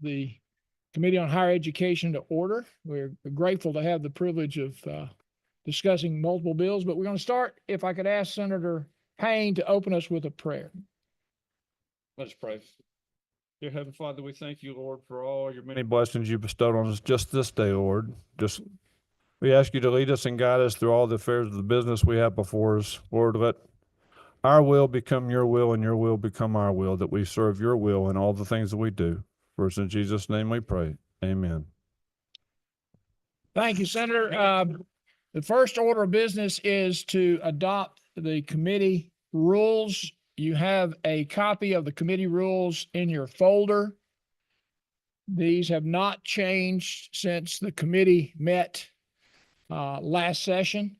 the Committee on Higher Education to order. We're grateful to have the privilege of discussing multiple bills, but we're going to start, if I could ask Senator Payne to open us with a prayer. Let's pray. Dear Heavenly Father, we thank you, Lord, for all your many blessings you bestowed on us just this day, Lord. We ask you to lead us and guide us through all the affairs of the business we have before us. Lord, let our will become your will and your will become our will, that we serve your will in all the things that we do. For it's in Jesus' name we pray. Amen. Thank you, Senator. The first order of business is to adopt the committee rules. You have a copy of the committee rules in your folder. These have not changed since the committee met last session.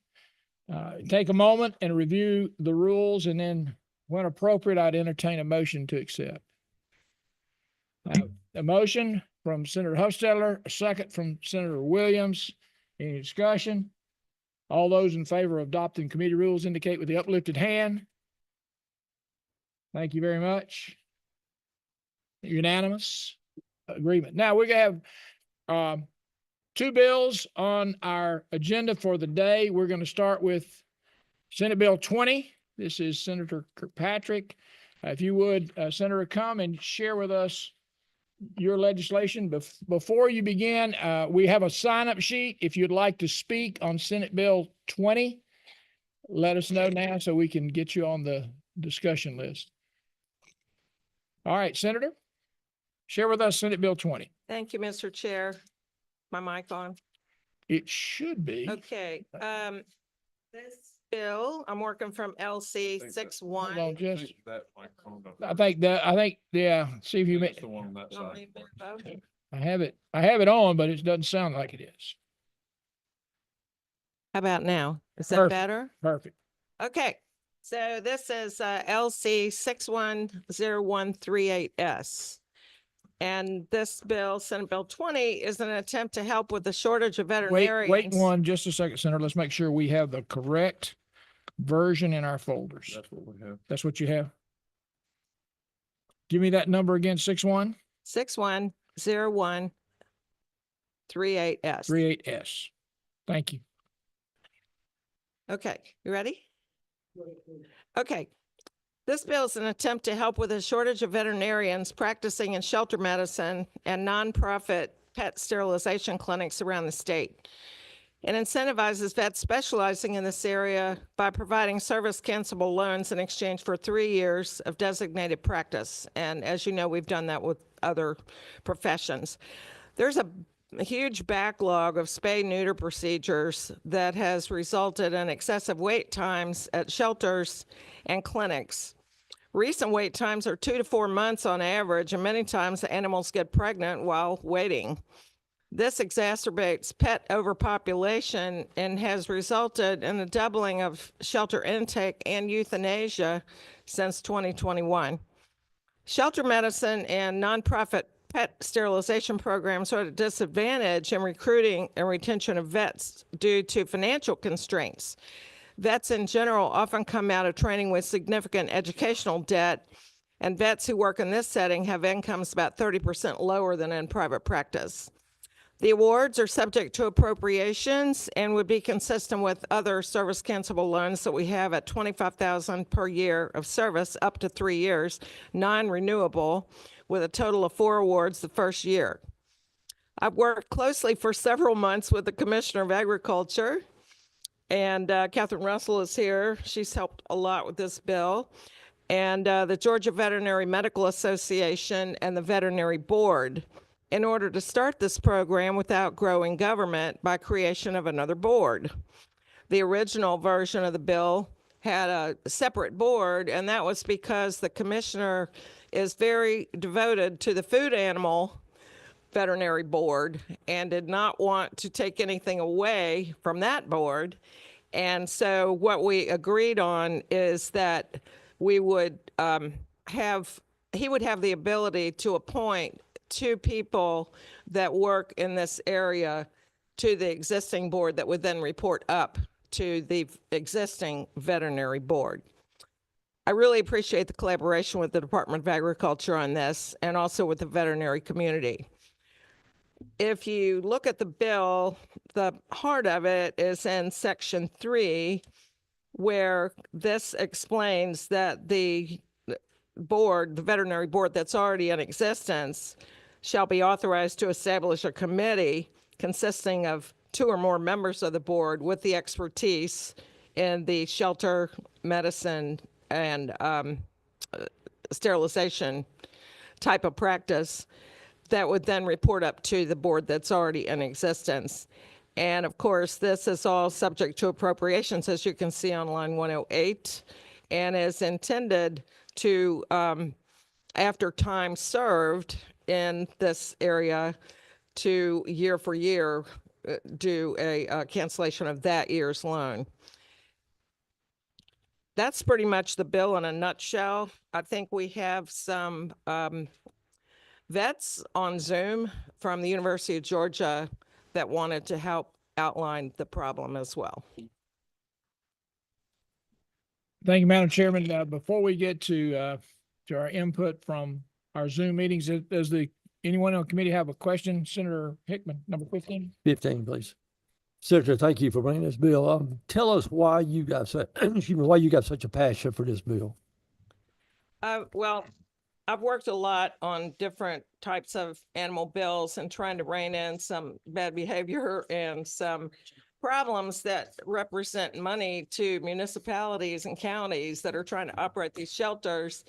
Take a moment and review the rules, and then when appropriate, I'd entertain a motion to accept. A motion from Senator Hufstedler, a second from Senator Williams. Any discussion? All those in favor of adopting committee rules indicate with the uplifted hand. Thank you very much. Unanimous agreement. Now we're going to have two bills on our agenda for the day. We're going to start with Senate Bill 20. This is Senator Kirkpatrick. If you would, Senator, come and share with us your legislation. Before you begin, we have a sign-up sheet. If you'd like to speak on Senate Bill 20, let us know now so we can get you on the discussion list. All right, Senator, share with us Senate Bill 20. Thank you, Mr. Chair. My mic on? It should be. Okay, this bill, I'm working from LC Hold 61. on, just, I think, yeah, see if you may, The one on that side. I have it on, but it doesn't sound like it is. How about now? Is that Perfect. better? Perfect. Okay, so this is LC 610138S. And this bill, Senate Bill 20, is an attempt to help with the shortage of veterinarians. Wait just a second, Senator. Let's make sure we have the correct version in our folders. That's what we have. That's what you have? Give me that number again, 61? 610138S. 38S. Thank you. Okay, you ready? Okay. This bill is an attempt to help with a shortage of veterinarians practicing in shelter medicine and nonprofit pet sterilization clinics around the state. It incentivizes vets specializing in this area by providing service cancelable loans in exchange for 3 years of designated practice. And as you know, we've done that with other professions. There's a huge backlog of spay-neuter procedures that has resulted in excessive wait times at shelters and clinics. Recent wait times are 2 to 4 months on average, and many times the animals get pregnant while waiting. This exacerbates pet overpopulation and has resulted in a doubling of shelter intake and euthanasia since 2021. Shelter medicine and nonprofit pet sterilization programs are at a disadvantage in recruiting and retention of vets due to financial constraints. Vets in general often come out of training with significant educational debt, and vets who work in this setting have incomes about 30% lower than in private practice. The awards are subject to appropriations and would be consistent with other service cancelable loans that we have at $25,000 per year of service up to 3 years, non-renewable, with a total of 4 awards the first year. I've worked closely for several months with the Commissioner of Agriculture, and Catherine Russell is here. She's helped a lot with this bill. And the Georgia Veterinary Medical Association and the Veterinary Board, in order to start this program without growing government by creation of another board. The original version of the bill had a separate board, and that was because the commissioner is very devoted to the food animal veterinary board and did not want to take anything away from that board. And so what we agreed on is that we would he would have the ability to appoint 2 people that work in this area to the existing board that would then report up to the existing veterinary board. I really appreciate the collaboration with the Department of Agriculture on this and also with the veterinary community. If you look at the bill, the heart of it is in section 3, where this explains that the board, the veterinary board that's already in existence, shall be authorized to establish a committee consisting of 2 or more members of the board with the expertise in the shelter, medicine, and sterilization type of practice that would then report up to the board that's already in existence. And of course, this is all subject to appropriations, as you can see on line 108, and is intended to, after time served in this area, to year for year do a cancellation of that year's loan. That's pretty much the bill in a nutshell. I think we have some vets on Zoom from the University of Georgia that wanted to help outline the problem as well. Thank you, Madam Chairman. Before we get to our input from our Zoom meetings, does anyone on the committee have a question? Senator Hickman, number 15. 15, please. Senator, thank you for bringing this bill. Tell us why you got why you got such a passion for this bill. Well, I've worked a lot on different types of animal bills and trying to rein in some bad behavior and some problems that represent money to municipalities and counties that are trying to operate these shelters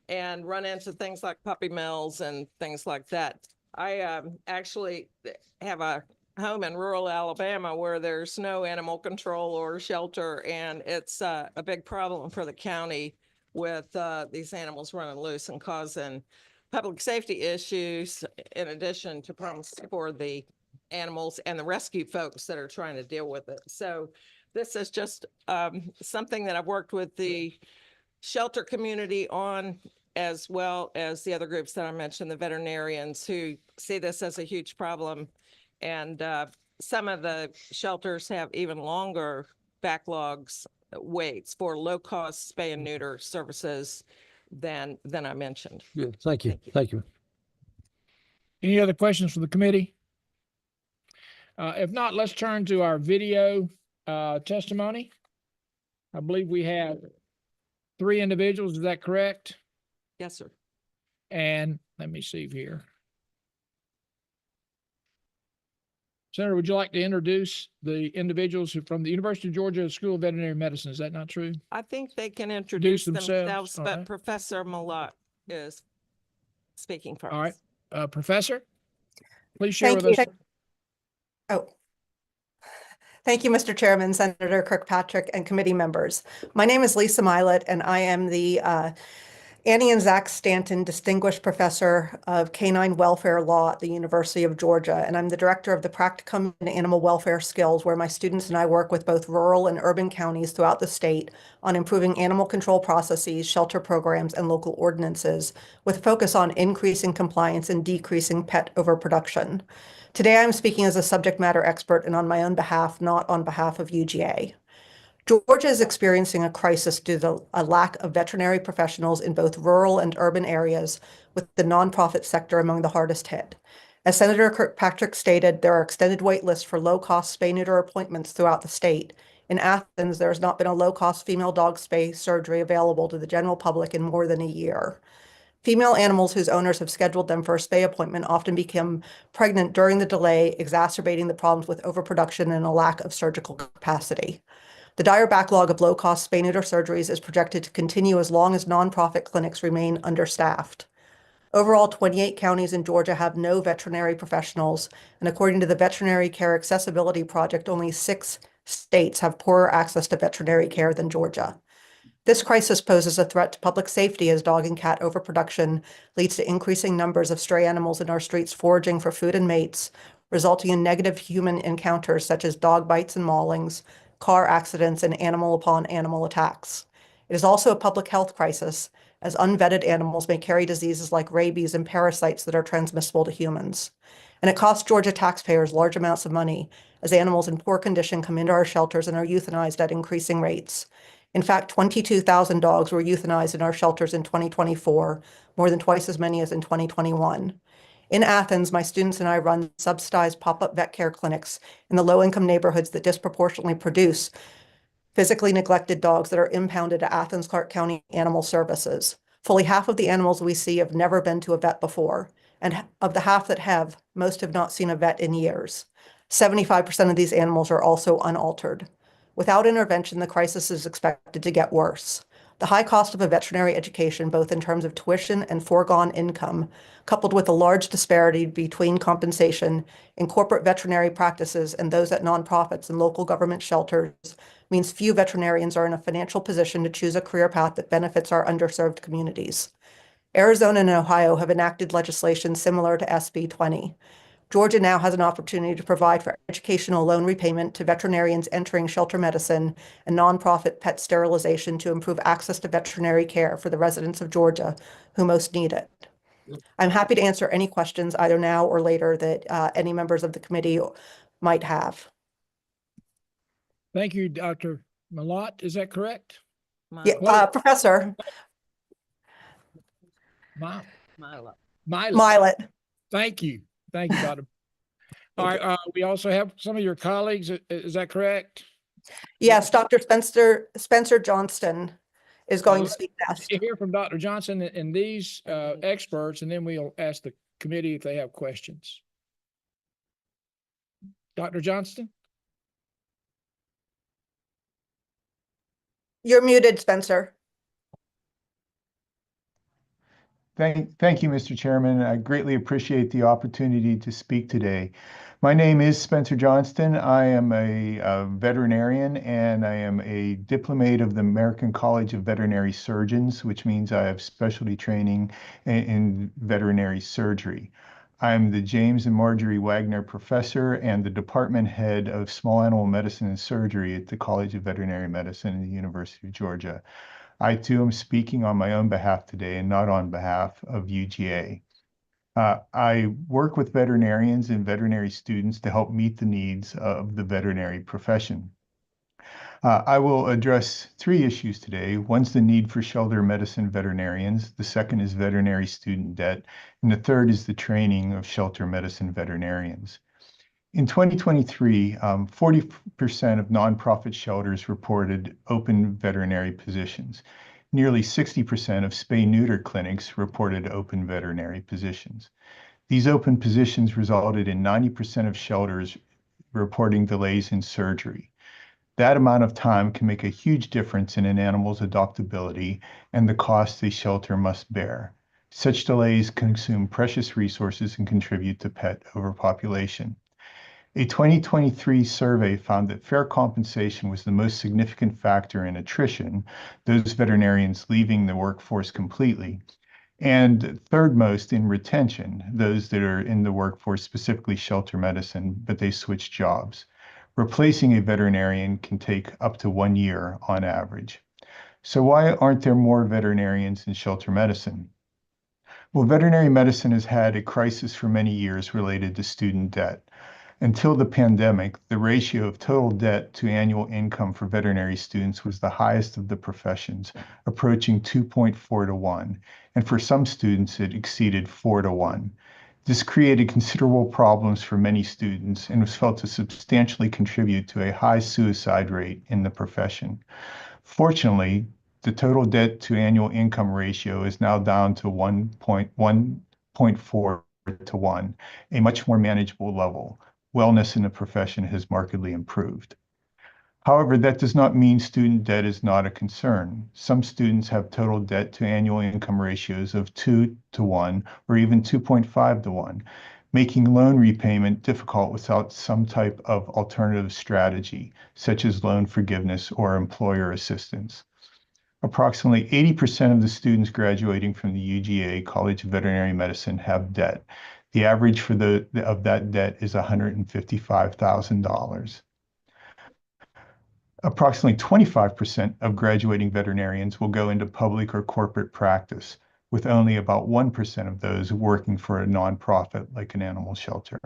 and run into things like puppy mills and things like that. I actually have a home in rural Alabama where there's no animal control or shelter, and it's a big problem for the county with these animals running loose and causing public safety issues, in addition to problems for the animals and the rescue folks that are trying to deal with it. So this is just something that I've worked with the shelter community on, as well as the other groups that I mentioned, the veterinarians, who see this as a huge problem. And some of the shelters have even longer backlogs, waits for low-cost spay and neuter services than I mentioned. Good. Thank you. Thank you. Any other questions from the committee? If not, let's turn to our video testimony. I believe we have 3 individuals. Is that correct? Yes, sir. And let me see here. Senator, would you like to introduce the individuals from the University of Georgia School of Veterinary Medicine? Is that not true? I think they can introduce themselves. themselves, All but right. Professor Malott is speaking first. All right. Professor, please share Thank with you. us. Thank you, Mr. Chairman, Senator Kirkpatrick, and committee members. My name is Lisa Milet, and I am the Annie and Zach Stanton Distinguished Professor of Canine Welfare Law at the University of Georgia, and I'm the director of the Practicum in Animal Welfare Skills, where my students and I work with both rural and urban counties throughout the state on improving animal control processes, shelter programs, and local ordinances, with a focus on increasing compliance and decreasing pet overproduction. Today, I'm speaking as a subject matter expert and on my own behalf, not on behalf of UGA. Georgia is experiencing a crisis due to a lack of veterinary professionals in both rural and urban areas, with the nonprofit sector among the hardest hit. As Senator Kirkpatrick stated, there are extended wait lists for low-cost spay-neuter appointments throughout the state. In Athens, there has not been a low-cost female dog spay surgery available to the general public in more than a year. Female animals whose owners have scheduled them for a spay appointment often become pregnant during the delay, exacerbating the problems with overproduction and a lack of surgical capacity. The dire backlog of low-cost spay-neuter surgeries is projected to continue as long as nonprofit clinics remain understaffed. Overall, 28 counties in Georgia have no veterinary professionals, and according to the Veterinary Care Accessibility Project, only 6 states have poorer access to veterinary care than Georgia. This crisis poses a threat to public safety as dog and cat overproduction leads to increasing numbers of stray animals in our streets foraging for food and mates, resulting in negative human encounters such as dog bites and maulings, car accidents, and animal-upon-animal attacks. It is also a public health crisis, as unvetted animals may carry diseases like rabies and parasites that are transmissible to humans. And it costs Georgia taxpayers large amounts of money as animals in poor condition come into our shelters and are euthanized at increasing rates. In fact, 22,000 dogs were euthanized in our shelters in 2024, more than twice as many as in 2021. In Athens, my students and I run subsidized pop-up vet care clinics in the low-income neighborhoods that disproportionately produce physically neglected dogs that are impounded to Athens Clarke County Animal Services. Fully half of the animals we see have never been to a vet before, and of the half that have, most have not seen a vet in years. 75% of these animals are also unaltered. Without intervention, the crisis is expected to get worse. The high cost of a veterinary education, both in terms of tuition and foregone income, coupled with a large disparity between compensation in corporate veterinary practices and those at nonprofits and local government shelters, means few veterinarians are in a financial position to choose a career path that benefits our underserved communities. Arizona and Ohio have enacted legislation similar to SB 20. Georgia now has an opportunity to provide for educational loan repayment to veterinarians entering shelter medicine and nonprofit pet sterilization to improve access to veterinary care for the residents of Georgia who most need it. I'm happy to answer any questions either now or later that any members of the committee might have. Thank you, Dr. Malott. Is that correct? Yeah, Professor Milet. Milet. Thank you. Thank you, Dr. All right, we also have some of your colleagues. Is that correct? Yes, Dr. Spencer Johnston is going to speak next. You hear from Dr. Johnson and these experts, and then we'll ask the committee if they have questions. Dr. Johnston? You're muted, Spencer. Thank you, Mr. Chairman. I greatly appreciate the opportunity to speak today. My name is Spencer Johnston. I am a veterinarian, and I am a diplomate of the American College of Veterinary Surgeons, which means I have specialty training in veterinary surgery. I'm the James and Marjorie Wagner Professor and the Department Head of Small Animal Medicine and Surgery at the College of Veterinary Medicine at the University of Georgia. I too am speaking on my own behalf today and not on behalf of UGA. I work with veterinarians and veterinary students to help meet the needs of the veterinary profession. I will address three issues today. One's the need for shelter medicine veterinarians. The second is veterinary student debt. And the third is the training of shelter medicine veterinarians. In 2023, 40% of nonprofit shelters reported open veterinary positions. Nearly 60% of spay-neuter clinics reported open veterinary positions. These open positions resulted in 90% of shelters reporting delays in surgery. That amount of time can make a huge difference in an animal's adoptability and the cost a shelter must bear. Such delays consume precious resources and contribute to pet overpopulation. A 2023 survey found that fair compensation was the most significant factor in attrition, those veterinarians leaving the workforce completely, and third most in retention, those that are in the workforce, specifically shelter medicine, but they switch jobs. Replacing a veterinarian can take up to 1 year on average. So why aren't there more veterinarians in shelter medicine? Well, veterinary medicine has had a crisis for many years related to student debt. Until the pandemic, the ratio of total debt to annual income for veterinary students was the highest of the professions, approaching 2.4 to 1, and for some students it exceeded 4 to 1. This created considerable problems for many students and was felt to substantially contribute to a high suicide rate in the profession. Fortunately, the total debt to annual income ratio is now down to 1.4 to 1, a much more manageable level. Wellness in the profession has markedly improved. However, that does not mean student debt is not a concern. Some students have total debt to annual income ratios of 2 to 1 or even 2.5 to 1, making loan repayment difficult without some type of alternative strategy, such as loan forgiveness or employer assistance. Approximately 80% of the students graduating from the UGA College of Veterinary Medicine have debt. The average for of that debt is $155,000. Approximately 25% of graduating veterinarians will go into public or corporate practice, with only about 1% of those working for a nonprofit like an animal shelter.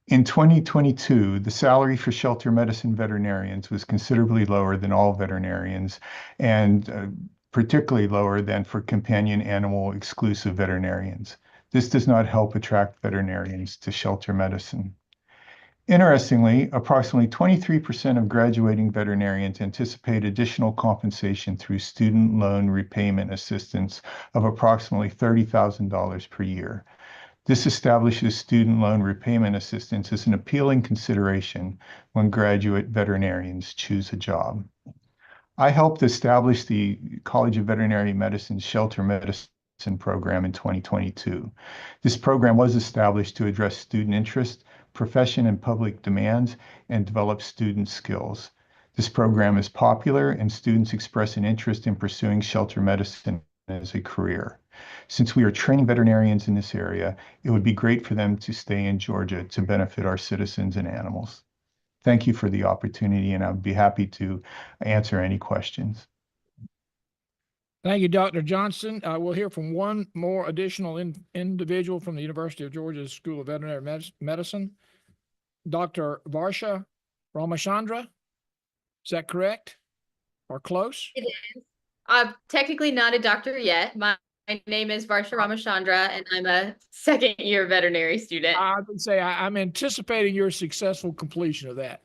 In 2022, the salary for shelter medicine veterinarians was considerably lower than all veterinarians and particularly lower than for companion animal exclusive veterinarians. This does not help attract veterinarians to shelter medicine. Interestingly, approximately 23% of graduating veterinarians anticipate additional compensation through student loan repayment assistance of approximately $30,000 per year. This establishes student loan repayment assistance as an appealing consideration when graduate veterinarians choose a job. I helped establish the College of Veterinary Medicine's shelter medicine program in 2022. This program was established to address student interest, profession and public demands, and develop student skills. This program is popular and students express an interest in pursuing shelter medicine as a career. Since we are training veterinarians in this area, it would be great for them to stay in Georgia to benefit our citizens and animals. Thank you for the opportunity, and I'd be happy to answer any questions. Thank you, Dr. Johnston. We'll hear from one more additional individual from the University of Georgia School of Veterinary Medicine, Dr. Varsha Ramachandra. Is that correct? Or close? It is. I'm technically not a doctor yet. My name is Varsha Ramachandra, and I'm a second-year veterinary student. I would say I'm anticipating your successful completion of that.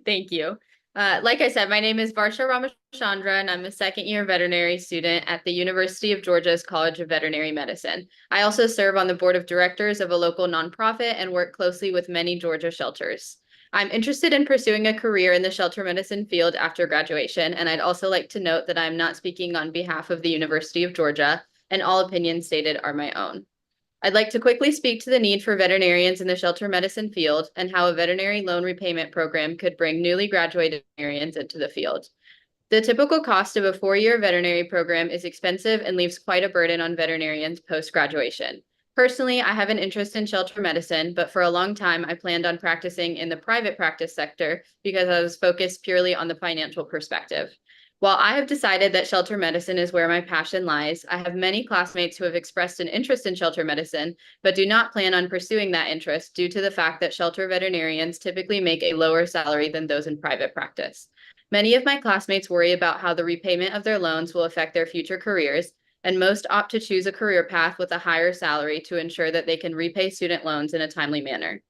Thank you. Like I said, my name is Varsha Ramachandra, and I'm a second-year veterinary student at the University of Georgia's College of Veterinary Medicine. I also serve on the board of directors of a local nonprofit and work closely with many Georgia shelters. I'm interested in pursuing a career in the shelter medicine field after graduation, and I'd also like to note that I'm not speaking on behalf of the University of Georgia, and all opinions stated are my own. I'd like to quickly speak to the need for veterinarians in the shelter medicine field and how a veterinary loan repayment program could bring newly graduated veterinarians into the field. The typical cost of a 4-year veterinary program is expensive and leaves quite a burden on veterinarians post-graduation. Personally, I have an interest in shelter medicine, but for a long time, I planned on practicing in the private practice sector because I was focused purely on the financial perspective. While I have decided that shelter medicine is where my passion lies, I have many classmates who have expressed an interest in shelter medicine, but do not plan on pursuing that interest due to the fact that shelter veterinarians typically make a lower salary than those in private practice. Many of my classmates worry about how the repayment of their loans will affect their future careers, and most opt to choose a career path with a higher salary to ensure that they can repay student loans in a timely manner.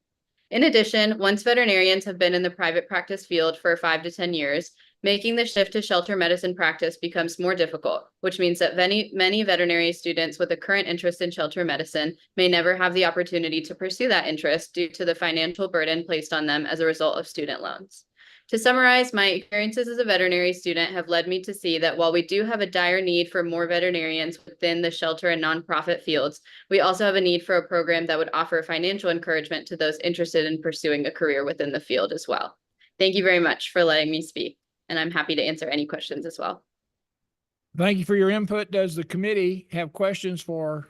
In addition, once veterinarians have been in the private practice field for 5 to 10 years, making the shift to shelter medicine practice becomes more difficult, which means that many veterinary students with a current interest in shelter medicine may never have the opportunity to pursue that interest due to the financial burden placed on them as a result of student loans. To summarize, my experiences as a veterinary student have led me to see that while we do have a dire need for more veterinarians within the shelter and nonprofit fields, we also have a need for a program that would offer financial encouragement to those interested in pursuing a career within the field as well. Thank you very much for letting me speak, and I'm happy to answer any questions as well. Thank you for your input. Does the committee have questions for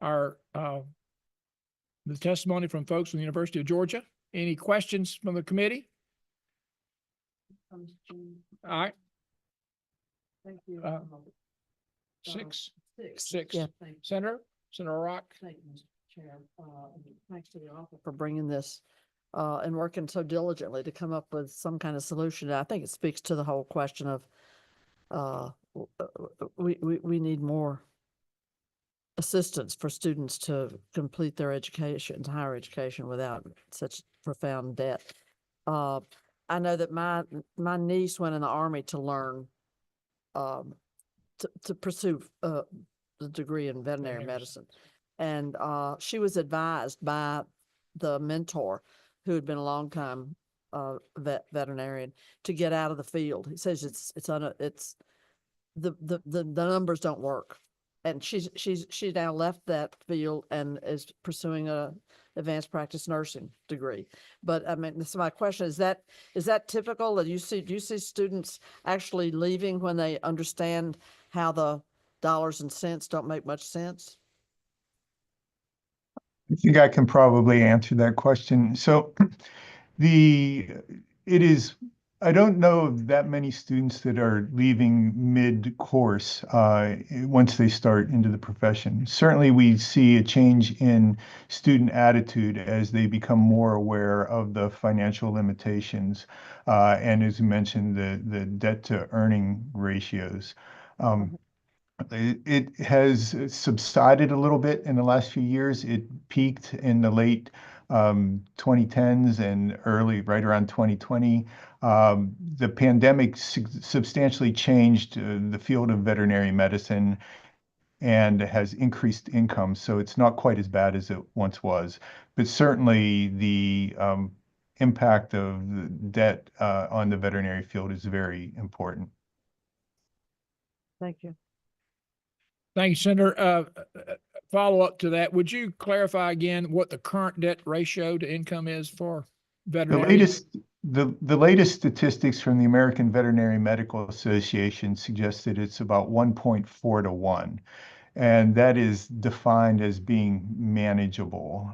our the testimony from folks from the University of Georgia? Any questions from the committee? All right. Thank you. Six. Yeah. Senator Rock. Thank you, Mr. Chair. And thanks to the office for bringing this and working so diligently to come up with some kind of solution. I think it speaks to the whole question of we need more assistance for students to complete their education, higher education, without such profound debt. I know that my niece went in the Army to learn to pursue the degree in veterinary medicine, and she was advised by the mentor who had been a long time veterinarian to get out of the field. He says the numbers don't work, and she's now left that field and is pursuing a advanced practice nursing degree. But I mean, so my question is that typical that do you see students actually leaving when they understand how the dollars and cents don't make much sense? I think I can probably answer that question. So it is I don't know of that many students that are leaving mid-course once they start into the profession. Certainly, we see a change in student attitude as they become more aware of the financial limitations, and as you mentioned, the debt to earning ratios. It has subsided a little bit in the last few years. It peaked in the late 2010s and early, right around 2020. The pandemic substantially changed the field of veterinary medicine and has increased income. So it's not quite as bad as it once was. But certainly the impact of the debt on the veterinary field is very important. Thank you. Thank you, Senator. Follow up to that, would you clarify again what the current debt ratio to income is for The veterinarians? latest statistics from the American Veterinary Medical Association suggest that it's about 1.4 to 1, and that is defined as being manageable.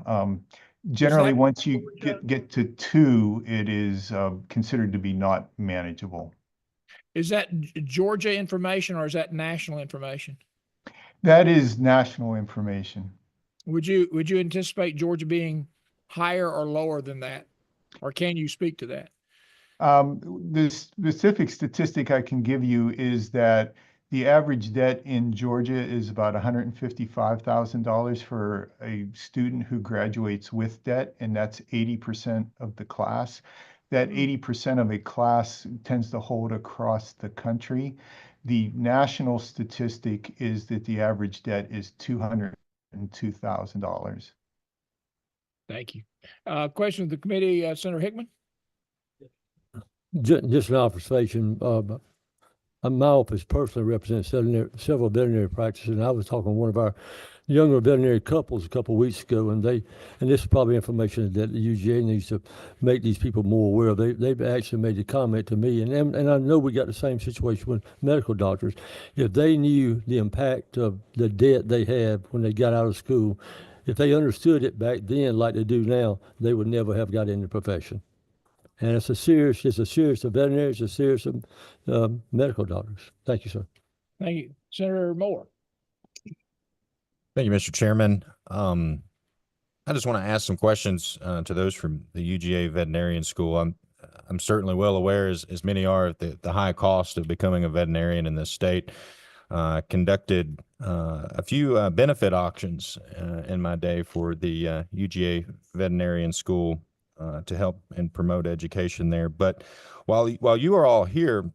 Generally, that once you get to 2, it is considered to be not manageable. Is that Georgia information or is that national information? That is national information. Would you anticipate Georgia being higher or lower than that? Or can you speak to that? The specific statistic I can give you is that the average debt in Georgia is about $155,000 for a student who graduates with debt, and that's 80% of the class. That 80% of a class tends to hold across the country. The national statistic is that the average debt is $202,000. Thank you. Question of the committee, Senator Hickman? Just an observation, my office personally represents several veterinary practices, and I was talking to one of our younger veterinary couples a couple of weeks ago, and this is probably information that the UGA needs to make these people more aware of. They've actually made a comment to me, and I know we got the same situation with medical doctors. If they knew the impact of the debt they had when they got out of school, if they understood it back then like they do now, they would never have got into the profession. And it's a serious of veterinarians, it's a serious of medical doctors. Thank you, sir. Thank you. Senator Moore? Thank you, Mr. Chairman. I just want to ask some questions to those from the UGA Veterinarian School. I'm certainly well aware, as many are, of the high cost of becoming a veterinarian in this state. Conducted a few benefit auctions in my day for the UGA Veterinarian School to help and promote education there. But while you are all here,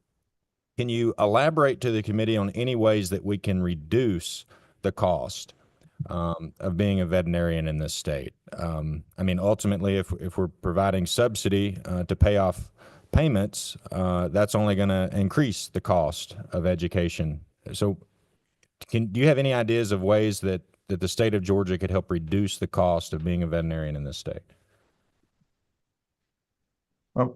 can you elaborate to the committee on any ways that we can reduce the cost of being a veterinarian in this state? I mean, ultimately, if we're providing subsidy to pay off payments, that's only going to increase the cost of education. So do you have any ideas of ways that the state of Georgia could help reduce the cost of being a veterinarian in this state? Well,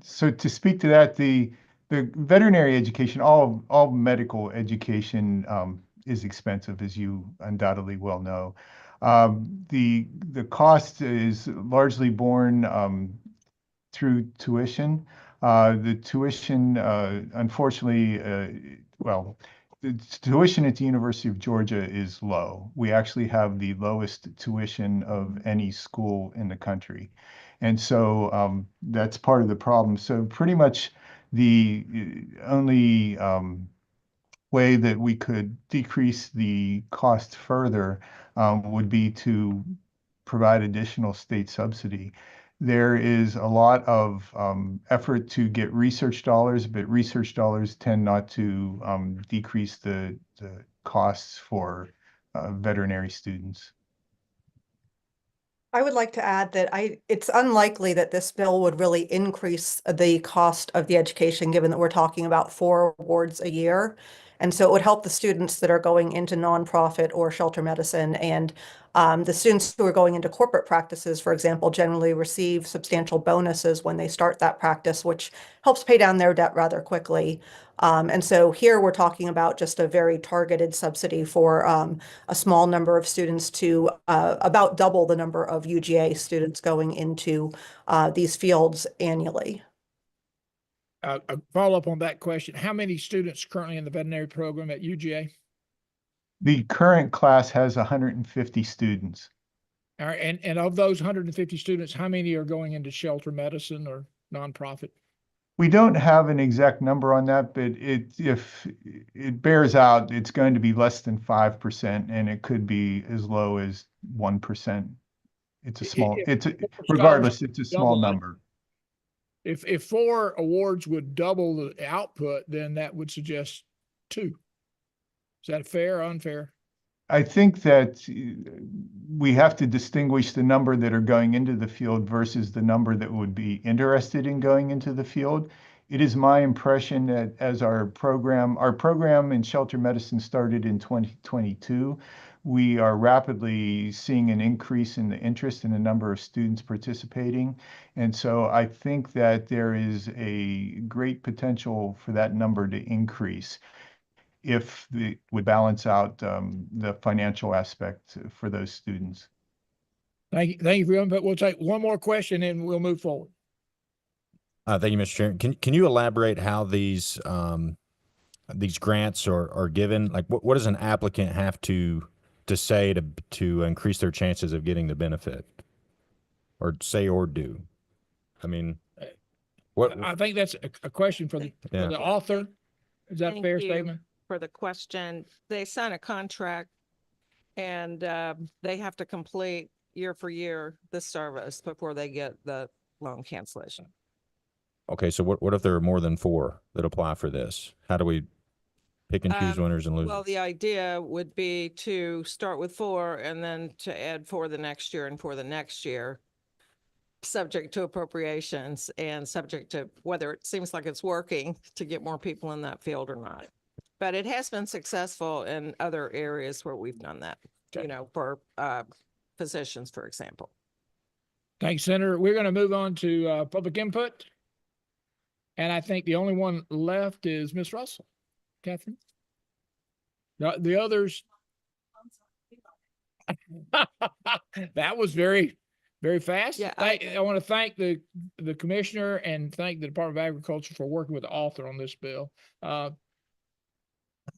so to speak to that, the veterinary education, all medical education is expensive, as you undoubtedly well know. The cost is largely borne through tuition. The tuition, unfortunately, the tuition at the University of Georgia is low. We actually have the lowest tuition of any school in the country. And so that's part of the problem. So pretty much the only way that we could decrease the cost further would be to provide additional state subsidy. There is a lot of effort to get research dollars, but research dollars tend not to decrease the costs for veterinary students. I would like to add that it's unlikely that this bill would really increase the cost of the education, given that we're talking about 4 awards a year. And so it would help the students that are going into nonprofit or shelter medicine, and the students who are going into corporate practices, for example, generally receive substantial bonuses when they start that practice, which helps pay down their debt rather quickly. And so here we're talking about just a very targeted subsidy for a small number of students to about double the number of UGA students going into these fields annually. A follow-up on that question, how many students currently in the veterinary program at UGA? The current class has 150 students. All right, and of those 150 students, how many are going into shelter medicine or nonprofit? We don't have an exact number on that, but if it bears out, it's going to be less than 5%, and it could be as low as 1%. It's a small, regardless, it's a small double it. number. If 4 awards would double the output, then that would suggest 2. Is that fair or unfair? I think that we have to distinguish the number that are going into the field versus the number that would be interested in going into the field. It is my impression that as our program in shelter medicine started in 2022, we are rapidly seeing an increase in the interest in the number of students participating. And so I think that there is a great potential for that number to increase if it would balance out the financial aspect for those students. Thank you for your input. We'll take one more question and we'll move forward. Thank you, Mr. Chairman. Can you elaborate how these grants are given? Like, what does an applicant have to say to increase their chances of getting the benefit, or say or do? I mean, what? I think that's a question for Yeah. the author. Is that a Thank fair you statement? for the question. They sign a contract and they have to complete year for year the service before they get the loan cancellation. Okay, so what if there are more than 4 that apply for this? How do we pick and choose winners and losers? Well, the idea would be to start with 4 and then to add 4 the next year and for the next year, subject to appropriations and subject to whether it seems like it's working to get more people in that field or not. But it has been successful in other areas where we've done that, for physicians, for example. Thanks, Senator. We're going to move on to public input. And I think the only one left is Ms. Russell. Catherine? The others. That was very, very fast. Yeah, I want to thank the commissioner and thank the Department of Agriculture for working with the author on this bill.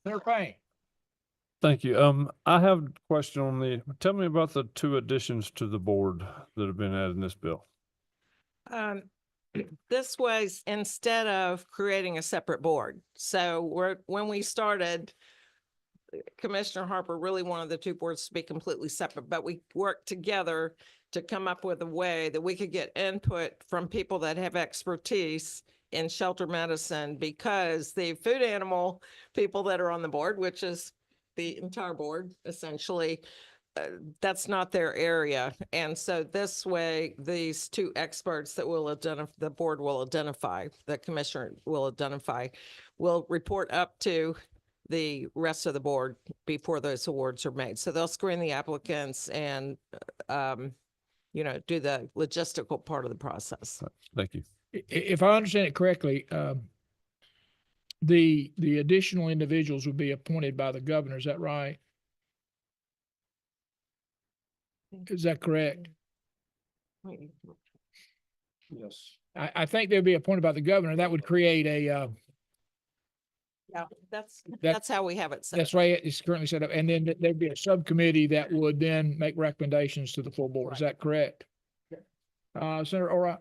Senator Payne. Thank you. I have a question on tell me about the 2 additions to the board that have been added in this bill. This was instead of creating a separate board. So when we started, Commissioner Harper really wanted the 2 boards to be completely separate, but we worked together to come up with a way that we could get input from people that have expertise in shelter medicine, because the food animal people that are on the board, which is the entire board essentially, that's not their area. And so this way, these 2 experts that the board will identify, the commissioner will identify, will report up to the rest of the board before those awards are made. So they'll screen the applicants and, do the logistical part of the process. Thank you. If I understand it correctly, the additional individuals would be appointed by the governor. Is that right? Is that correct? Yes. I think they'd be appointed by the governor. That would create Yeah, that's how we have it set. that's right, it's currently set up. And then there'd be a subcommittee that would then make recommendations to the full board. Is that correct? Senator Orott?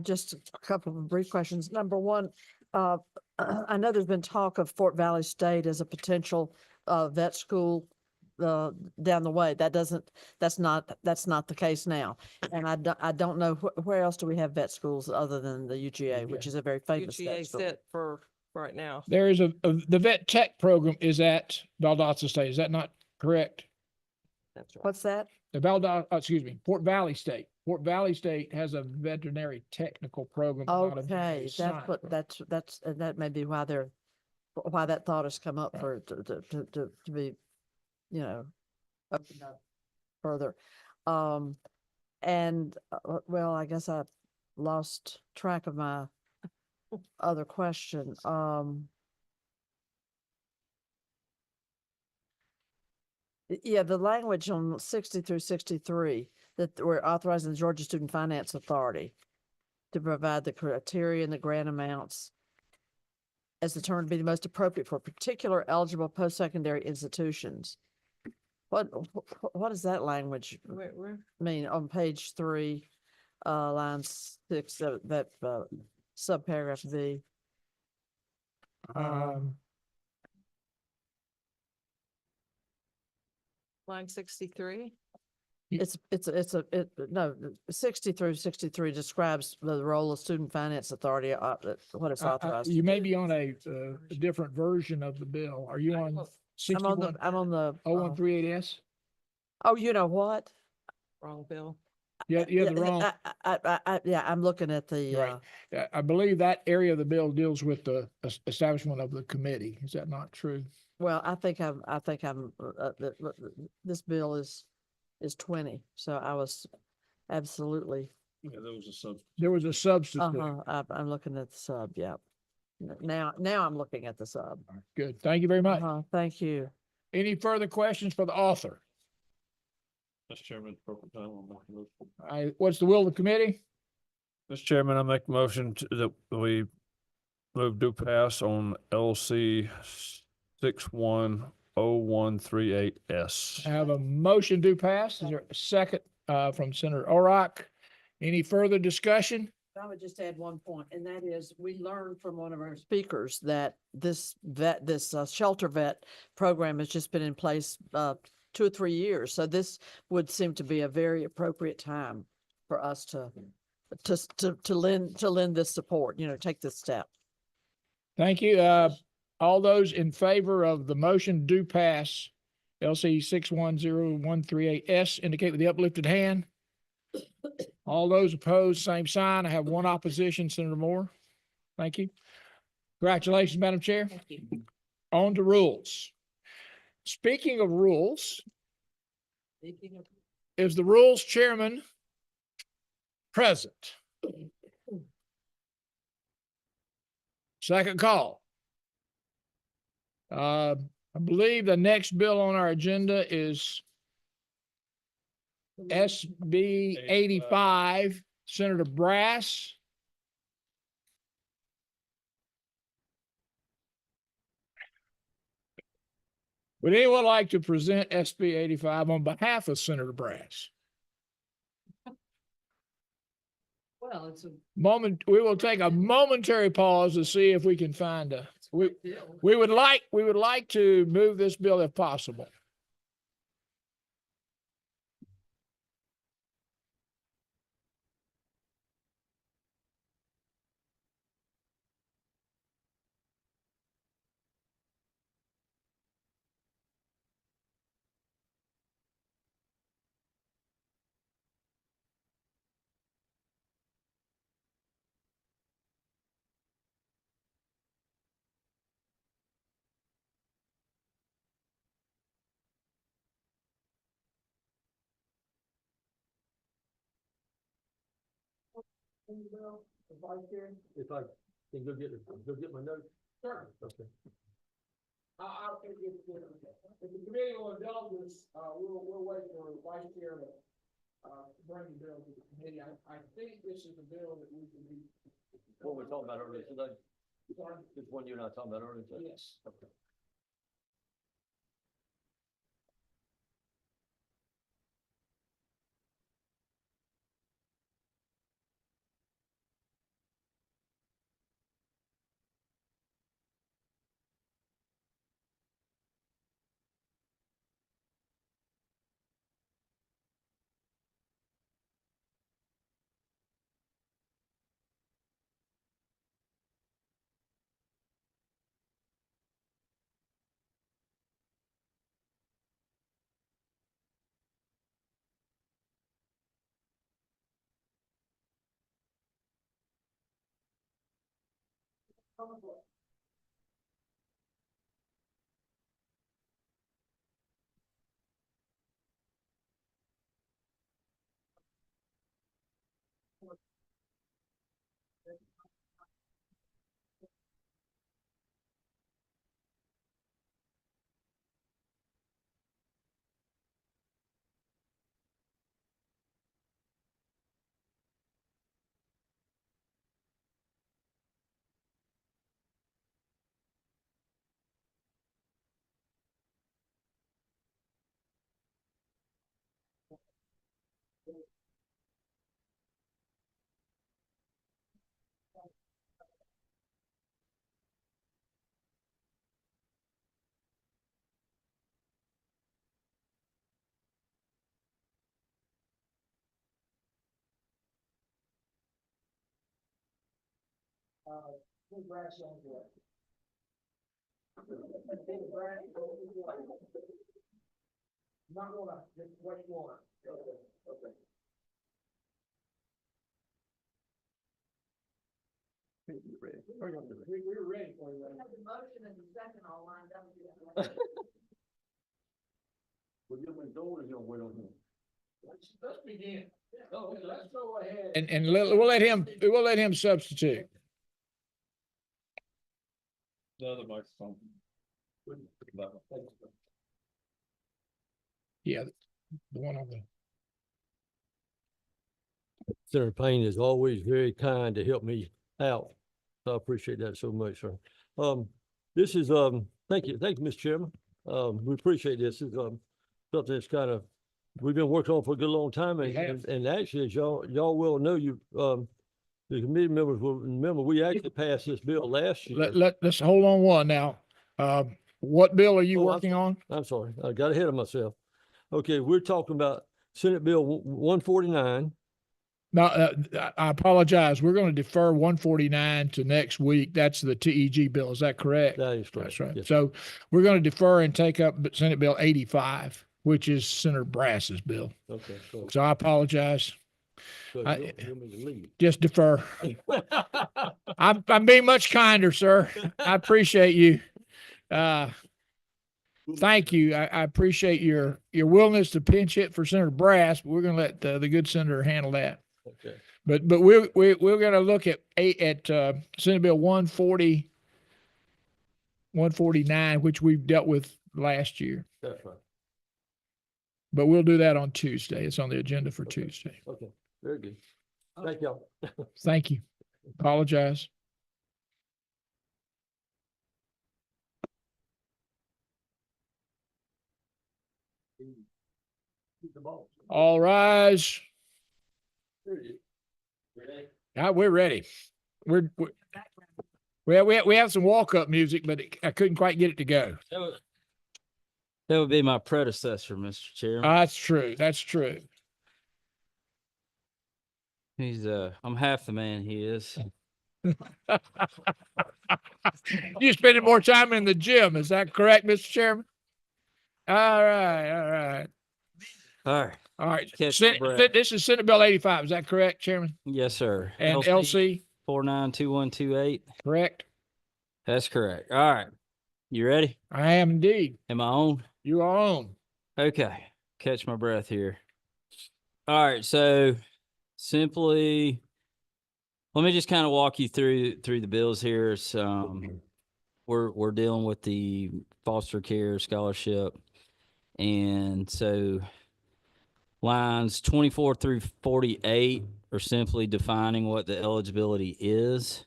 Just a couple of brief questions. Number one, I know there's been talk of Fort Valley State as a potential vet school down the way. That's not the case now. And I don't know where else do we have vet schools other than the UGA, which is a very famous vet UGA's school. it for right now. There is the vet tech program is at Valdosta State. Is that not correct? That's right. What's that? Fort Valley State. Fort Valley State has a veterinary technical program. out of Okay, science. that may be why why that thought has come up to be, opened up further. And well, I guess I lost track of my other question. Yeah, the language on 60 through 63 that we're authorizing the Georgia Student Finance Authority to provide the criteria and the grant amounts as determined to be the most appropriate for particular eligible post-secondary institutions. What does that language mean on page 3, line 6, that subparagraph B? Um, Line 63? No, 60 through 63 describes the role of Student Finance Authority, what it's authorized. you to may do. be on a different version of the bill. Are you on I'm on the, 610138S? oh, you know what? Wrong bill. Yeah, you have the wrong. Yeah, I'm looking at the, Right. I believe that area of the bill deals with the establishment of the committee. Is that not true? well, I think this bill is 20, so I was absolutely, Yeah, there was a sub. There was a substitute. I'm looking at the sub, yeah. Now I'm looking at the sub. Good. Thank you very much. Thank you. Any further questions for the author? Mr. Chairman, appropriate time on that motion. What's the will of the committee? Mr. Chairman, I make a motion that we move to pass on LC 610138S. I have a motion to pass. Is there a second from Senator Orrock? Any further discussion? I would just add one point, and that is, we learned from one of our speakers that this shelter vet program has just been in place 2 or 3 years. So this would seem to be a very appropriate time for us to lend this support, take this step. Thank you. All those in favor of the motion do pass LC 610138S indicate with the uplifted hand. All those opposed, same sign. I have one opposition, Senator Moore. Thank you. Congratulations, Madam Chair. Thank you. On to rules. Speaking of rules, is the rules chairman present? Second call. I believe the next bill on our agenda is SB 85, Senator Brass. Would anyone like to present SB 85 on behalf of Senator Brass? Well, it's a We will take a momentary pause to see if we can find we would like to move this bill if possible. If I can go get my notes. Sure. Okay. If the committee will indulge us, we'll wait for Vice Chair to bring the bill to the committee. I think this is the bill that we can be. What we're talking about earlier today, Sorry? this one you're not talking about earlier today? Yes. Okay. We're ready for you. Let's begin. Let's go ahead. And we'll let him substitute. The other microphone. Yeah, the one on the. Senator Payne is always very kind to help me out. So I appreciate that so much, sir. This is, thank you, Mr. Chairman. We appreciate this. This is, something that's kind of, we've been working on for a good long time. We have. And actually, as y'all well know, the committee members will remember, we actually passed this bill last year. Let's hold on one now. What bill are you Oh, working on? I'm sorry, I got ahead of myself. Okay, we're talking about Senate Bill 149. No, I apologize. We're going to defer 149 to next week. That's the TEG bill. Is that correct? That is correct. That's right. Yes. So we're going to defer and take up Senate Bill 85, which is Senator Brass's bill. Okay, so, So I apologize. so I- you want me to leave? Just defer. I'm being much kinder, sir. I appreciate you. Thank you. I appreciate your willingness to pinch hit for Senator Brass. But we're going to let the good senator handle that. Okay, But we're going to look at Senate Bill 149, which we've dealt with last year. that's right. But we'll do that on Tuesday. It's on the agenda for Tuesday. Okay, very good. Thank y'all. Thank you. Apologize. All rise. We're ready. We have some walk-up music, but I couldn't quite get it to go. That would be my predecessor, Mr. Chairman. That's true. That's true. He's I'm half the man he is. You spending more time in the gym. Is that correct, Mr. Chairman? All right. All right. All right. All right. Catch my breath. This is Senate Bill 85. Is that correct, Chairman? Yes, sir. And LC, 492128. correct? That's correct. All right. You ready? I am indeed. Am I on? You are on. Okay. Catch my breath here. All right. So simply, let me just kind of walk you through the bills here. So, we're dealing with the foster care scholarship. And so lines 24 through 48 are simply defining what the eligibility is.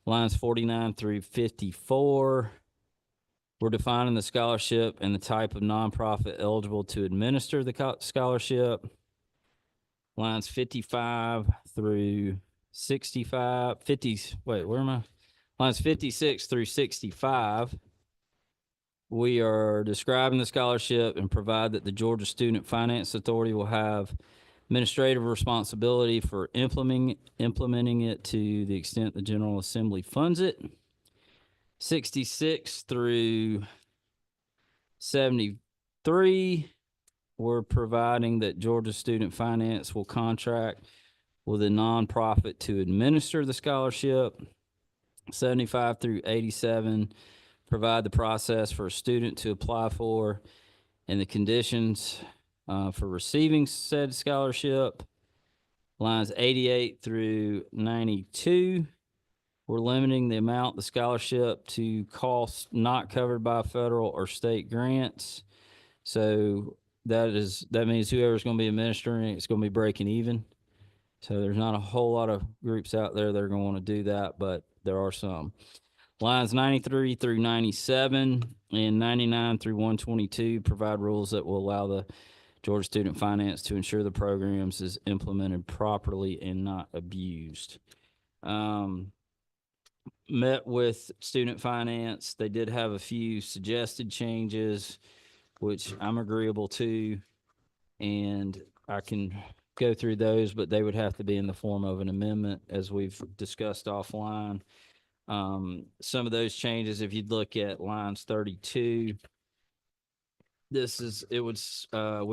Lines 49 through 54, we're defining the scholarship and the type of nonprofit eligible to administer the scholarship. Lines 55 through 65, 50s, wait, where am I? Lines 56 through 65. We are describing the scholarship and provide that the Georgia Student Finance Authority will have administrative responsibility for implementing it to the extent the General Assembly funds it. 66 through 73, we're providing that Georgia Student Finance will contract with a nonprofit to administer the scholarship. 75 through 87, provide the process for a student to apply for and the conditions for receiving said scholarship. Lines 88 through 92, we're limiting the amount of the scholarship to costs not covered by federal or state grants. So that means whoever's going to be administering it, it's going to be breaking even. So there's not a whole lot of groups out there that are going to want to do that, but there are some. Lines 93 through 97 and 99 through 122 provide rules that will allow the Georgia Student Finance to ensure the programs is implemented properly and not abused. Met with Student Finance. They did have a few suggested changes, which I'm agreeable to, and I can go through those, but they would have to be in the form of an amendment, as we've discussed offline. Some of those changes, if you'd look at lines 32, would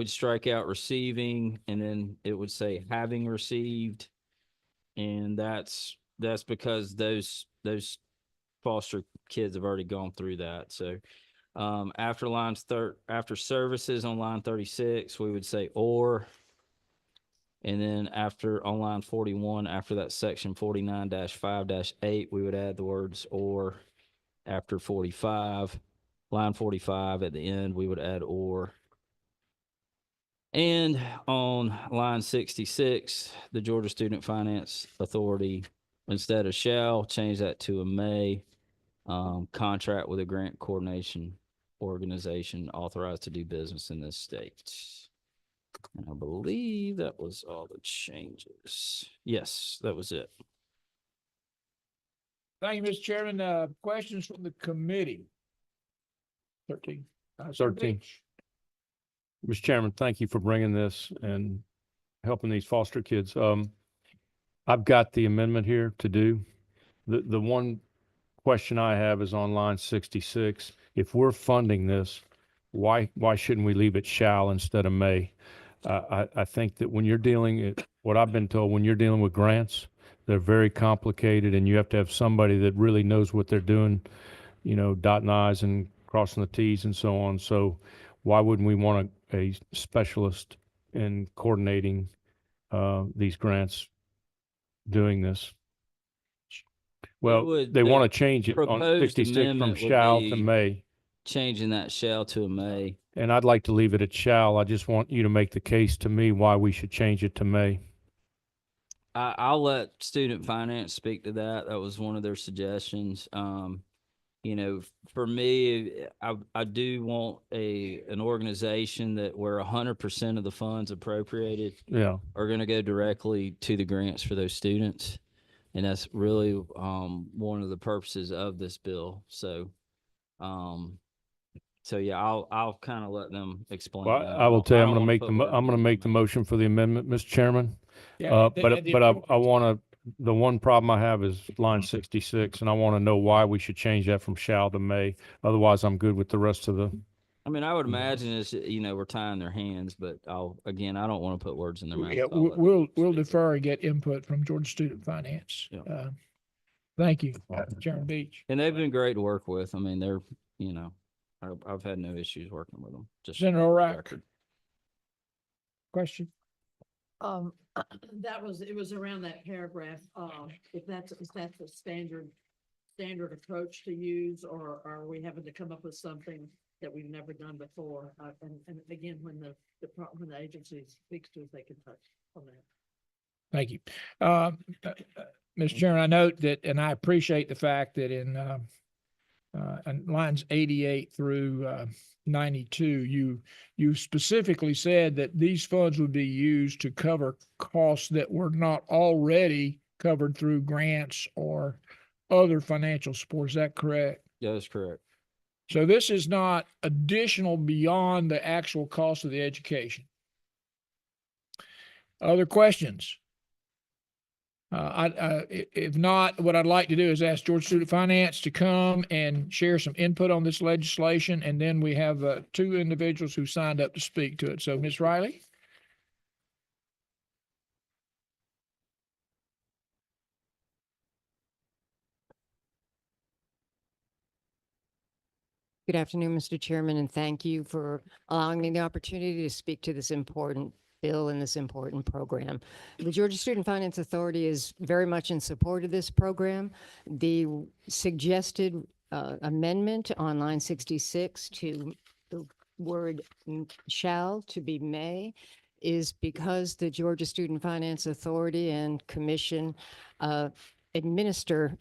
strike out receiving, and then it would say having received. And that's because those foster kids have already gone through that. So, after services on line 36, we would say or. And then on line 41, after that section 49-5-8, we would add the words or. After 45, line 45 at the end, we would add or. And on line 66, the Georgia Student Finance Authority, instead of shall, change that to a may, contract with a grant coordination organization authorized to do business in this state. And I believe that was all the changes. Yes, that was it. Thank you, Mr. Chairman. Questions from the committee? 13. 13. Mr. Chairman, thank you for bringing this and helping these foster kids. I've got the amendment here to do. The one question I have is on line 66. If we're funding this, why shouldn't we leave it shall instead of may? I think that when you're what I've been told, when you're dealing with grants, they're very complicated, and you have to have somebody that really knows what they're doing, dotting I's and crossing the T's and so on. So why wouldn't we want a specialist in coordinating these grants doing this? Well, they want to change it on proposed 66 from amendment would shall to be may. Changing that shall to a may. And I'd like to leave it at shall. I just want you to make the case to me why we should change it to may. I'll let Student Finance speak to that. That was one of their suggestions. For me, I do want an organization where 100% of the funds appropriated Yeah. are going to go directly to the grants for those students. And that's really one of the purposes of this bill. So yeah, I'll kind of let them explain. Well, that. I will tell you, I'm don't going to wanna make put I'm words going to in make their the mouth. motion for the amendment, Mr. Chairman. Yeah, But I want the one problem I have is line 66, and I want to know why we should change that from shall to may. Otherwise, I'm good with the rest of the. I mean, I would imagine it's, we're tying their hands, but I don't want to put words in their mouth. Yeah, I'll let them we'll speak. defer and get input from Georgia Student Finance. Yeah. Thank you, Chairman Beach. And they've been great to work with. I mean, they're, I've had no issues working with them. Just Senator for the O'Rourke. record. It was around that paragraph, if that's a standard approach to use, or are we having to come up with something that we've never done before? And again, when the agency speaks to us, they can touch on that. Thank you. Mr. Chairman, I note that, and I appreciate the fact that in lines 88 through 92, you specifically said that these funds would be used to cover costs that were not already covered through grants or other financial support. Is that correct? That is correct. So this is not additional beyond the actual cost of the education. Other questions? If not, what I'd like to do is ask Georgia Student Finance to come and share some input on this legislation, and then we have two individuals who signed up to speak to it. So, Ms. Riley? Good afternoon, Mr. Chairman, and thank you for allowing me the opportunity to speak to this important bill and this important program. The Georgia Student Finance Authority is very much in support of this program. The suggested amendment on line 66 to the word shall to be may is because the Georgia Student Finance Authority and Commission administer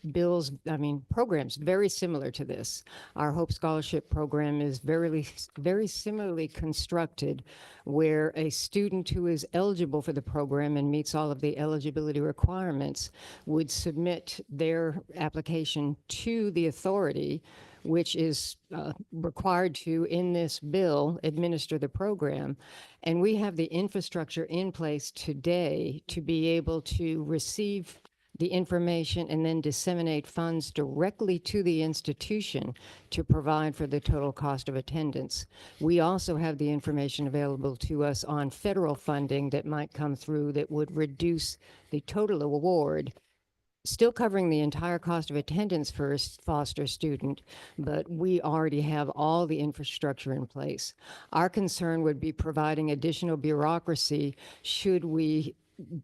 programs very similar to this. Our Hope Scholarship Program is very similarly constructed, where a student who is eligible for the program and meets all of the eligibility requirements would submit their application to the authority, which is required to, in this bill, administer the program. And we have the infrastructure in place today to be able to receive the information and then disseminate funds directly to the institution to provide for the total cost of attendance. We also have the information available to us on federal funding that might come through that would reduce the total award, still covering the entire cost of attendance for a foster student, but we already have all the infrastructure in place. Our concern would be providing additional bureaucracy should we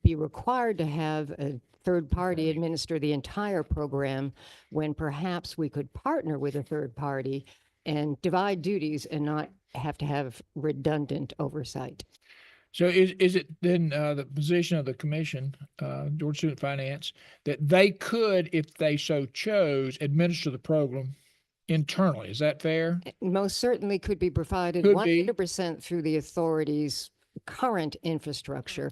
be required to have a third party administer the entire program, when perhaps we could partner with a third party and divide duties and not have to have redundant oversight. So is it then the position of the commission, Georgia Student Finance, that they could, if they so chose, administer the program internally? Is that fair? Most certainly could be provided Could be. 100% through the authority's current infrastructure,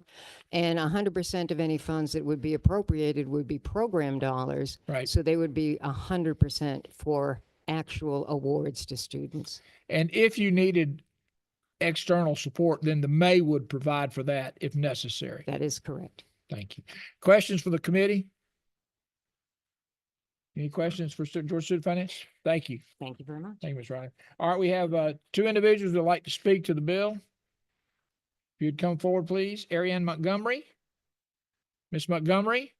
and 100% of any funds that would be appropriated would be program dollars. Right. So they would be 100% for actual awards to students. And if you needed external support, then the May would provide for that if necessary. That is correct. Thank you. Questions for the committee? Any questions for Georgia Student Finance? Thank you. Thank you very much. Thank you, Ms. Riley. All right, we have two individuals who would like to speak to the bill. If you'd come forward, please. Ariane Montgomery. Ms. Montgomery.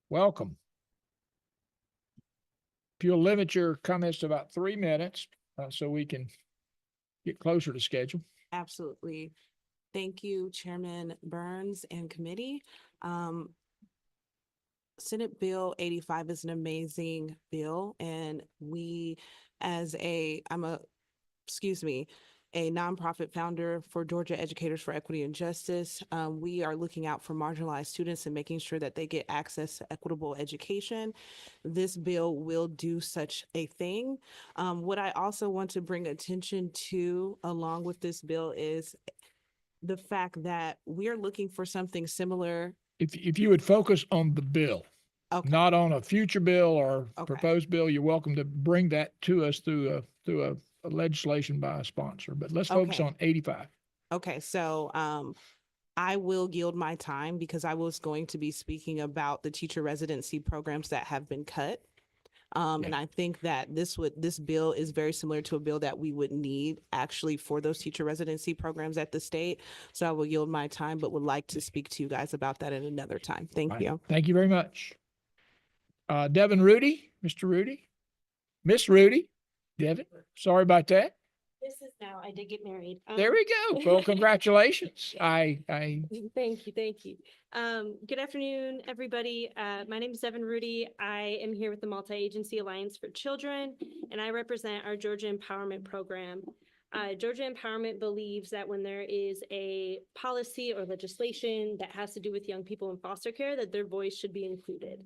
Welcome. If you'll limit your comments to about 3 minutes, so we can get closer to schedule. Absolutely. Thank you, Chairman Burns and committee. Senate Bill 85 is an amazing bill, and we, as a nonprofit founder for Georgia Educators for Equity and Justice, we are looking out for marginalized students and making sure that they get access to equitable education. This bill will do such a thing. What I also want to bring attention to along with this bill is the fact that we are looking for something similar. If you would focus on the bill, Okay. not on a future bill or Okay. proposed bill, you're welcome to bring that to us through a legislation by a sponsor, but let's focus Okay. on 85. Okay, so I will yield my time because I was going to be speaking about the teacher residency programs that have been cut. And I think that this bill is very similar to a bill that we would need actually for those teacher residency programs at the state. So I will yield my time, but would like to speak to you guys about that at another time. Thank Right. you. Thank you very much. Devin Rudy, Mr. Rudy, Miss Rudy, Devin, sorry about that. This is now, I did get married. There we go. Well, congratulations. I Thank you, thank you. Good afternoon, everybody. My name is Devin Rudy. I am here with the Multi-Agency Alliance for Children, and I represent our Georgia Empowerment Program. Georgia Empowerment believes that when there is a policy or legislation that has to do with young people in foster care, that their voice should be included.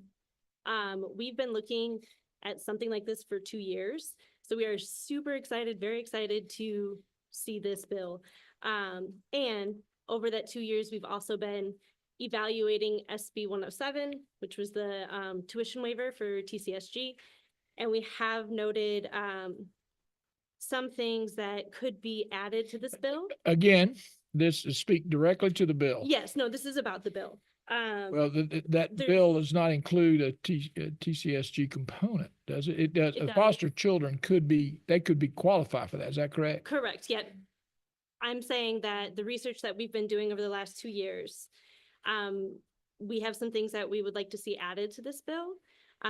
We've been looking at something like this for 2 years. So we are super excited, very excited to see this bill. And over that 2 years, we've also been evaluating SB 107, which was the tuition waiver for TCSG. And we have noted some things that could be added to this bill. again, this is speak directly to the bill. Yes, no, this is about the bill. Well, that There's- bill does not include a TCSG component, does it? It does. It does. Foster children could be qualified for that. Is that correct? Correct, yet I'm saying that the research that we've been doing over the last 2 years, we have some things that we would like to see added to this bill.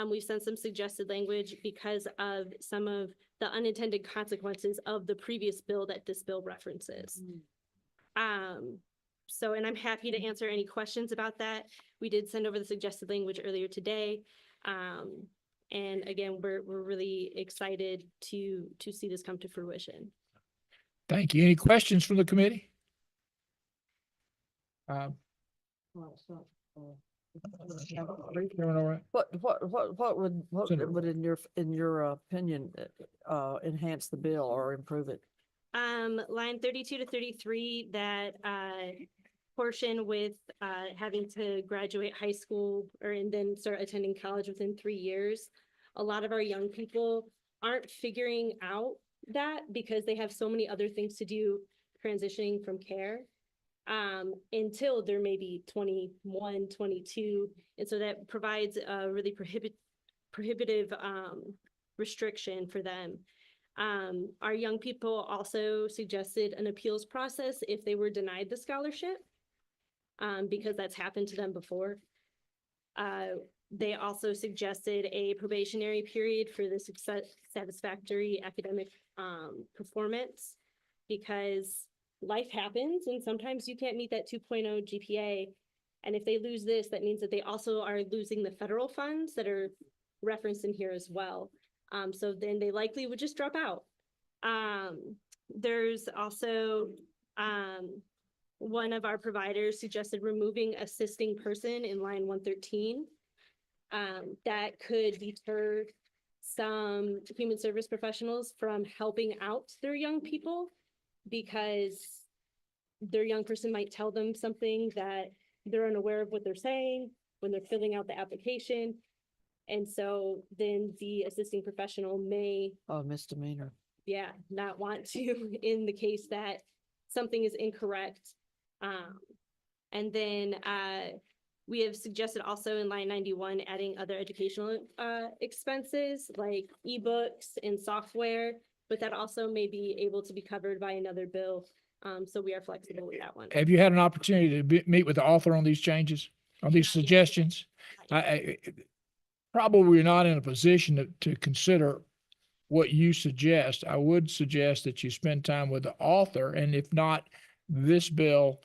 We've sent some suggested language because of some of the unintended consequences of the previous bill that this bill references. So, and I'm happy to answer any questions about that. We did send over the suggested language earlier today. And again, we're really excited to see this come to fruition. Thank you. Any questions from the committee? Well, it's not, Everyone all right? what Senator. would in your opinion, enhance the bill or improve it? Line 32 to 33, that portion with having to graduate high school and then start attending college within 3 years. A lot of our young people aren't figuring out that because they have so many other things to do transitioning from care until they're maybe 21, 22. And so that provides a really prohibitive restriction for them. Our young people also suggested an appeals process if they were denied the scholarship, because that's happened to them before. They also suggested a probationary period for the satisfactory academic performance, because life happens and sometimes you can't meet that 2.0 GPA. And if they lose this, that means that they also are losing the federal funds that are referenced in here as well. So then they likely would just drop out. There's also one of our providers suggested removing assisting person in line 113. That could deter some human service professionals from helping out their young people, because their young person might tell them something that they're unaware of what they're saying when they're filling out the application. And so then the assisting professional may, Misdemeanor. not want to in the case that something is incorrect. And then we have suggested also in line 91, adding other educational expenses like ebooks and software, but that also may be able to be covered by another bill. So we are flexible with that one. Have you had an opportunity to meet with the author on these changes, on these suggestions? Probably we're not in a position to consider what you suggest. I would suggest that you spend time with the author, and if not this bill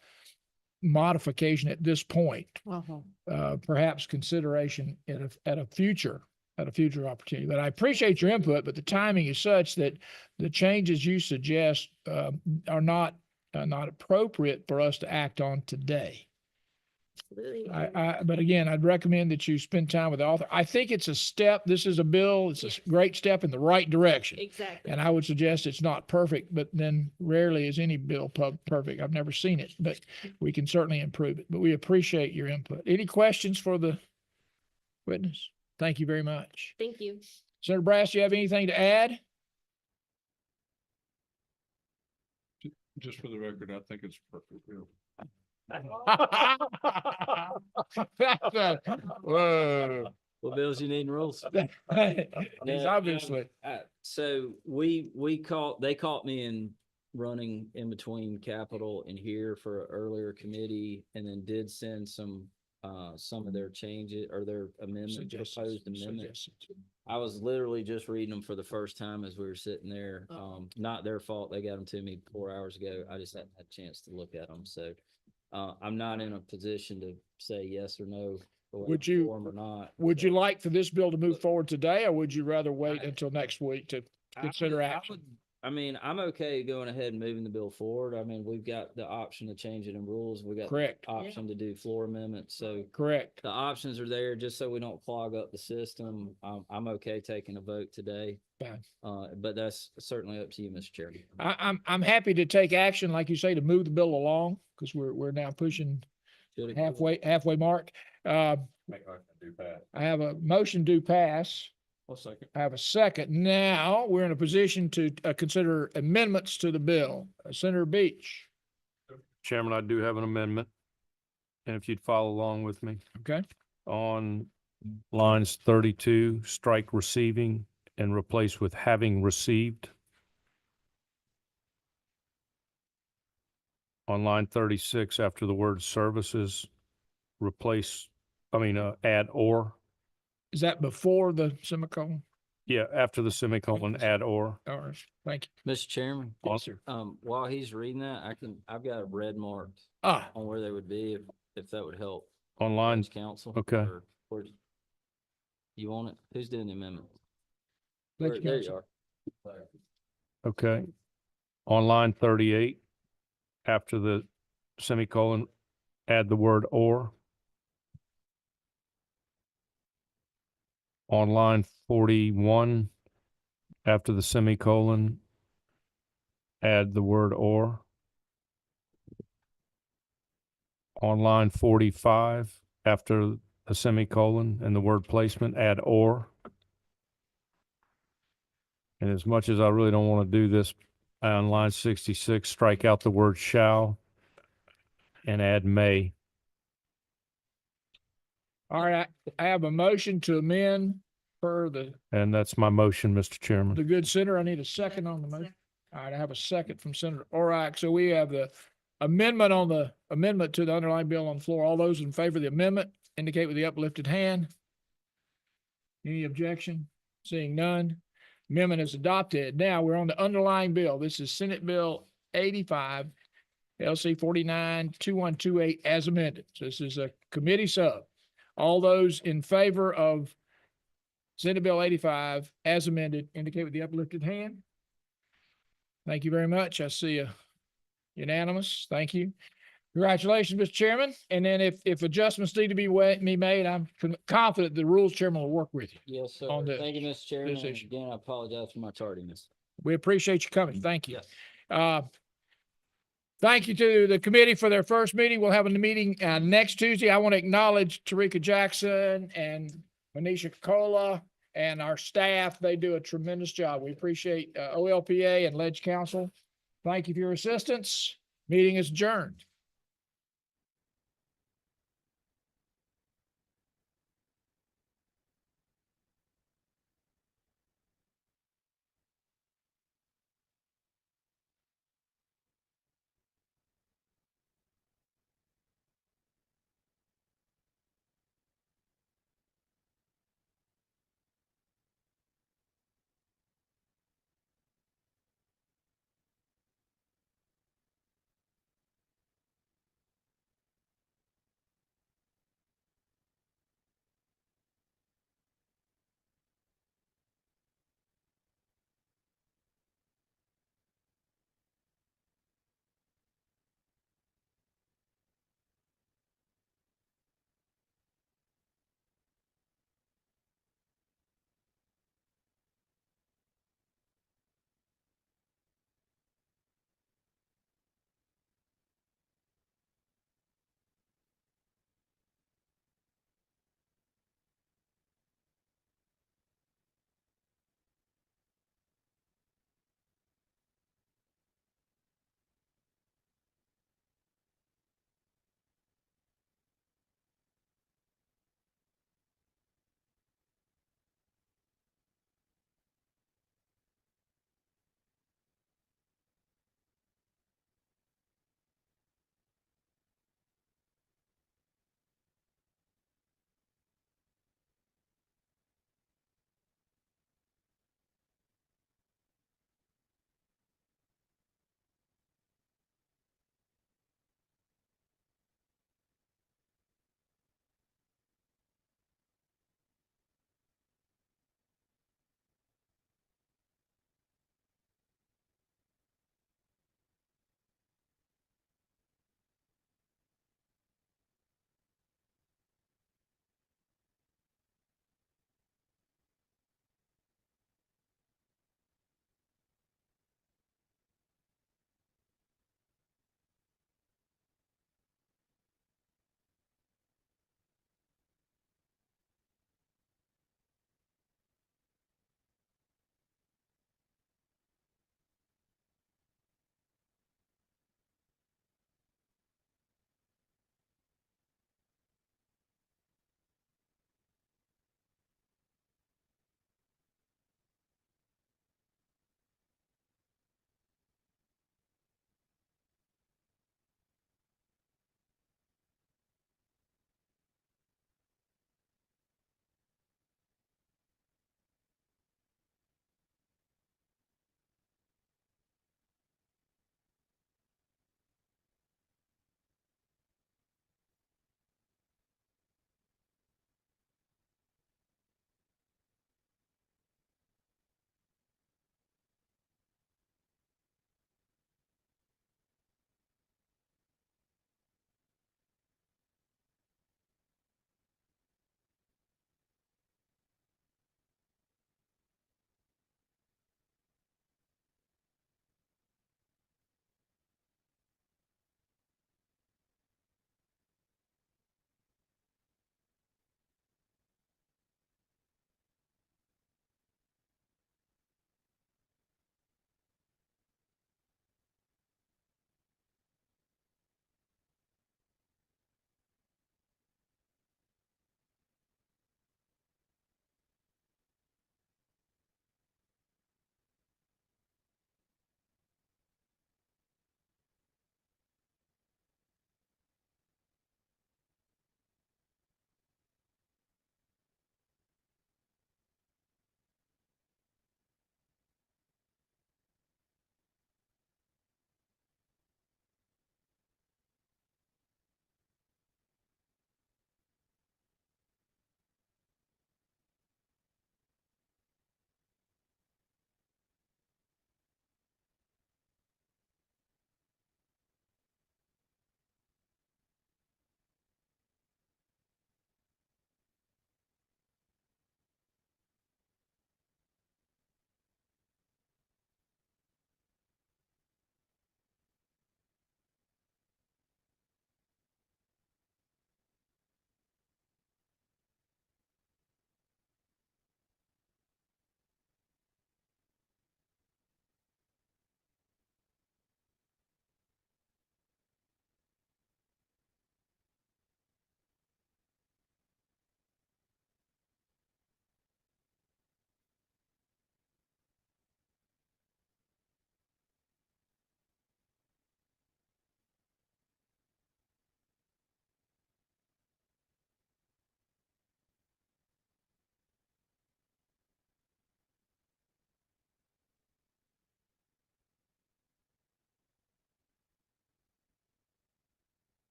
modification at this point, perhaps consideration at a future opportunity. But I appreciate your input, but the timing is such that the changes you suggest are not appropriate for us to act on today. Absolutely. But again, I'd recommend that you spend time with the author. I think it's a step. This is a bill. It's a great step in the right direction. Exactly. And I would suggest it's not perfect, but then rarely is any bill perfect. I've never seen it, but we can certainly improve it. But we appreciate your input. Any questions for the witness? Thank you very much. Thank you. Senator Brass, do you have anything to add? Just for the record, I think it's a perfect bill. Whoa. What bills you need and rules? He's No, obviously. So they caught me in running in between Capitol and here for an earlier committee, and then did send some of their changes or their proposed amendments. I was literally just reading them for the first time as we were sitting there. Not their fault. They got them to me 4 hours ago. I just hadn't had a chance to look at them. So I'm not in a position to say yes or no. Would you- Or not. Would you like for this bill to move forward today, or would you rather wait until next week to consider action? I mean, I'm okay going ahead and moving the bill forward. I mean, we've got the option to change it in rules. We got the Correct. option to do floor amendments. So Correct. the options are there just so we don't clog up the system. I'm okay taking a vote today. Fine. But that's certainly up to you, Mr. Chairman. I'm happy to take action, like you say, to move the bill along, because we're now pushing halfway mark. I have a motion to pass. I'll second. I have a second. Now, we're in a position to consider amendments to the bill. Senator Beach, Chairman, I do have an amendment. And if you'd follow along with me okay? on lines 32, strike receiving and replace with having received. On line 36, after the word services, add or. Is that before the semicolon? Yeah, after the semicolon, add or. All right, thank you. Mr. Chairman, Yes, sir. while he's reading that, I've got a red mark Ah, on where they would be if that would help. On line, Council. okay. Or you want it? Who's doing the amendment? Thank you, There you Council. are. okay. On line 38, after the semicolon, add the word or. On line 41, after the semicolon, add the word or. On line 45, after a semicolon and the word placement, add or. And as much as I really don't want to do this, on line 66, strike out the word shall and add may. All right, I have a motion to amend per And that's my motion, Mr. the Chairman. good senator. I need a second on the motion. All right, I have a second from Senator Orrock. So we have the amendment on the amendment to the underlying bill on the floor. All those in favor of the amendment indicate with the uplifted hand. Any objection? Seeing none. Amendment is adopted. Now we're on the underlying bill. This is Senate Bill 85, LC 49-2128 as amended. So this is a committee sub. All those in favor of Senate Bill 85 as amended indicate with the uplifted hand. Thank you very much. I see a unanimous. Thank you. Congratulations, Mr. Chairman. And then if adjustments need to be made, I'm confident the rules chairman will work with you. Yes, sir. On this- Thank you, Mr. Chairman. this and issue. Again, I apologize for my tardiness. We appreciate you coming. Thank you. Yes. Thank you to the committee for their first meeting. We'll have a meeting next Tuesday. I want to acknowledge Tarika Jackson and Manisha Kola and our staff. They do a tremendous job. We appreciate OLPA and Ledge Council. Thank you for your assistance. Meeting is adjourned.